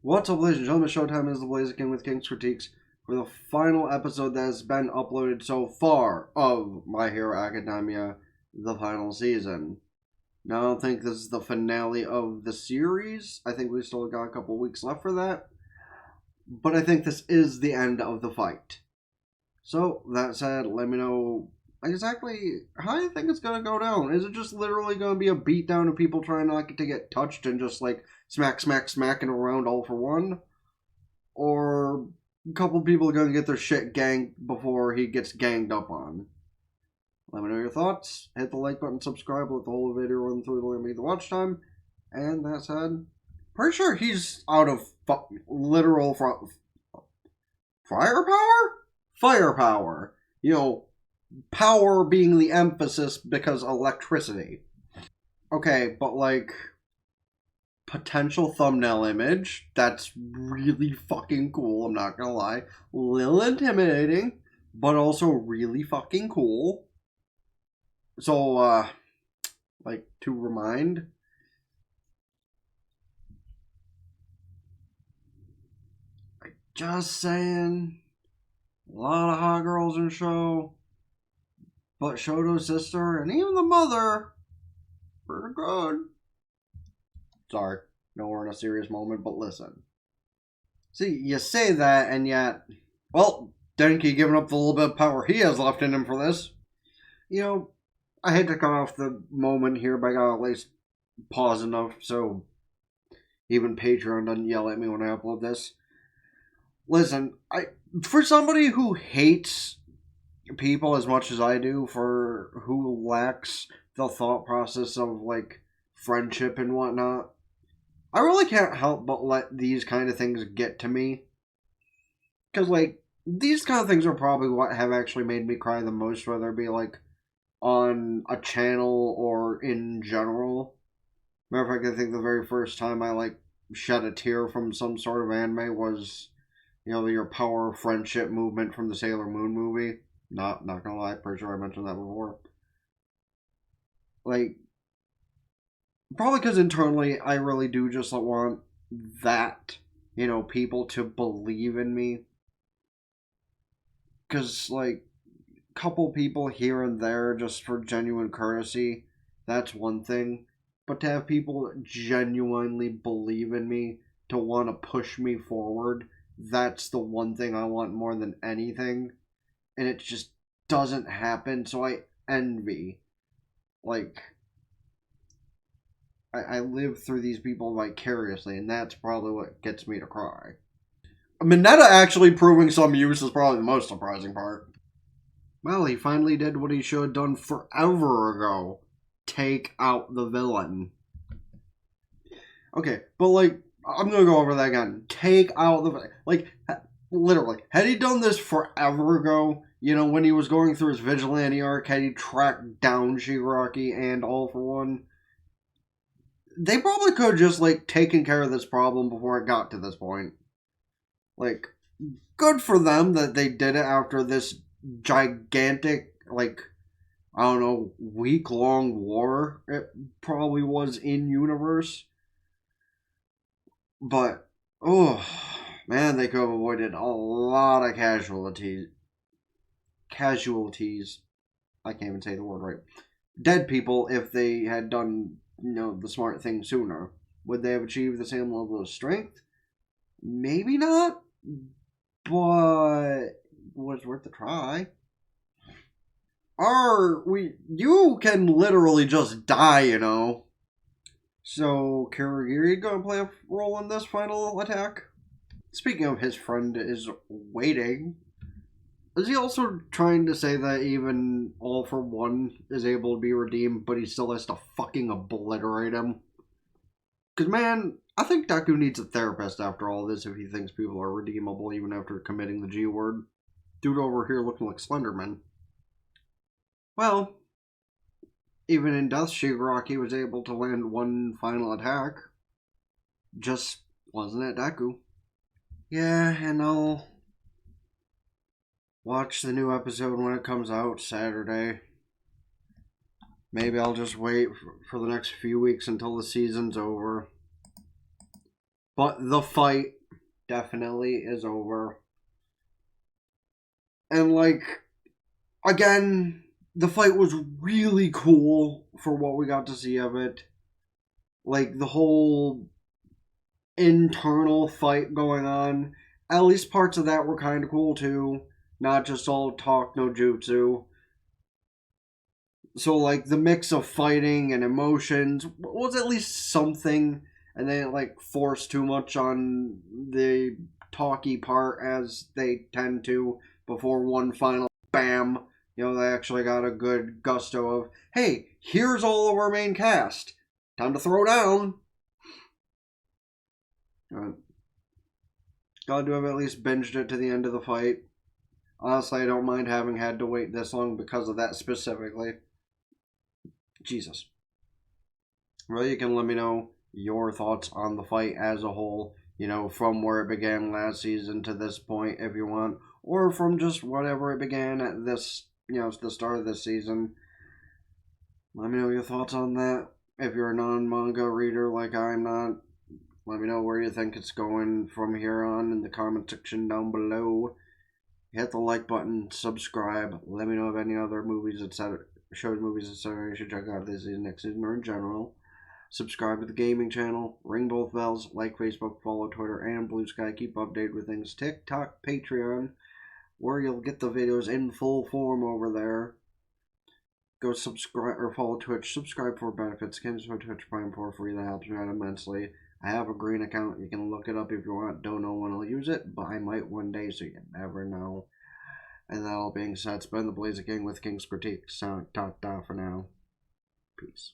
What's up, ladies and gentlemen? Showtime is the Blaze King with King's Critiques for the final episode that has been uploaded so far of My Hero Academia, the final season. Now, I don't think this is the finale of the series. I think we still got a couple weeks left for that. But I think this is the end of the fight. So, that said, let me know exactly how you think it's going to go down. Is it just literally going to be a beatdown of people trying not to get touched and just like smacking around all for one? Or a couple people are going to get their shit ganged before he gets ganged up on? Let me know your thoughts. Hit the like button, subscribe, let the whole video run through to limit the watch time. And that said, pretty sure he's out of literal firepower? Firepower. You know, power being the emphasis because electricity. Okay, but like, potential thumbnail image. That's really fucking cool, I'm not gonna lie. A little intimidating, but also really fucking cool. So, like, to remind, just saying, a lot of hot girls in the show, but Shoto's sister and even the mother, pretty good. Sorry, no, we're in a serious moment, but listen. See, you say that, and yet, well, Denki giving up the little bit of power he has left in him for this. You know, I hate to cut off the moment here, but I gotta at least pause enough so even Patreon doesn't yell at me when I upload this. Listen, for somebody who hates people as much as I do, for who lacks the thought process of like friendship and whatnot, I really can't help but let these kind of things get to me. Because, like, these kind of things are probably what have actually made me cry the most, whether it be, like, on a channel or in general. Matter of fact, I think the very first time I, like, shed a tear from some sort of anime was, you know, your Power of Friendship movement from the Sailor Moon movie. Not gonna lie, pretty sure I mentioned that before. Like, probably because internally I really do just want that, you know, people to believe in me. Because, like, a couple people here and there just for genuine courtesy, that's one thing. But to have people genuinely believe in me, to want to push me forward, that's the one thing I want more than anything. And it just doesn't happen, so I envy. Like, I live through these people vicariously, and that's probably what gets me to cry. Mineta actually proving some use is probably the most surprising part. Well, he finally did what he should have done forever ago. Take out the villain. Okay, but like, I'm gonna go over that again. Take out the... Like, literally, had he done this forever ago, you know, when he was going through his vigilante arc, had he tracked down Shigaraki and All for One, they probably could have just, like, taken care of this problem before it got to this point. Like, good for them that they did it after this gigantic, like, I don't know, week-long war it probably was in universe. But, oh, man, they could have avoided a lot of casualties. Casualties. I can't even say the word right. Dead people if they had done, you know, the smart thing sooner. Would they have achieved the same level of strength? Maybe not, but was worth a try. You can literally just die, you know. So Kurogiri gonna play a role in this final attack? Speaking of his friend is waiting, is he also trying to say that even All for One is able to be redeemed, but he still has to fucking obliterate him? Because, man, I think Deku needs a therapist after all this if he thinks people are redeemable even after committing the G word. Dude over here looking like Slenderman. Well, even in death, Shigaraki was able to land one final attack. Just wasn't it Deku. Yeah, and I'll watch the new episode when it comes out Saturday. Maybe I'll just wait for the next few weeks until the season's over. But the fight definitely is over. And, like, again, the fight was really cool for what we got to see of it. Like, the whole internal fight going on, at least parts of that were kind of cool too. Not just all talk, no jutsu. So, like, the mix of fighting and emotions was at least something, and then it, like, forced too much on the talky part, as they tend to, before one final bam. You know, they actually got a good gusto of, hey, here's all of our main cast. Time to throw down. Glad to have at least binged it to the end of the fight. Honestly, I don't mind having had to wait this long because of that specifically. Jesus. Well, you can let me know your thoughts on the fight as a whole, you know, from where it began last season to this point if you want, or from just whatever it began at this, you know, the start of this season. Let me know your thoughts on that. If you're a non-manga reader like I'm not, let me know where you think it's going from here on in the comment section down below. Hit the like button, subscribe. Let me know of any other movies, etc., shows, movies, etc. you should check out this season, next season, or in general. Subscribe to the gaming channel. Ring both bells. Like Facebook, follow Twitter, and Blue Sky. Keep updated with things. TikTok, Patreon, where you'll get the videos in full form over there. Go subscribe or follow Twitch. Subscribe for benefits. Games for Twitch Prime for free. That helps me out immensely. I have a green account. You can look it up if you want. Don't know when I'll use it, but I might one day, so you never know. And that all being said, it's been the Blazer King with King's Critique. So, ta-ta for now. Peace.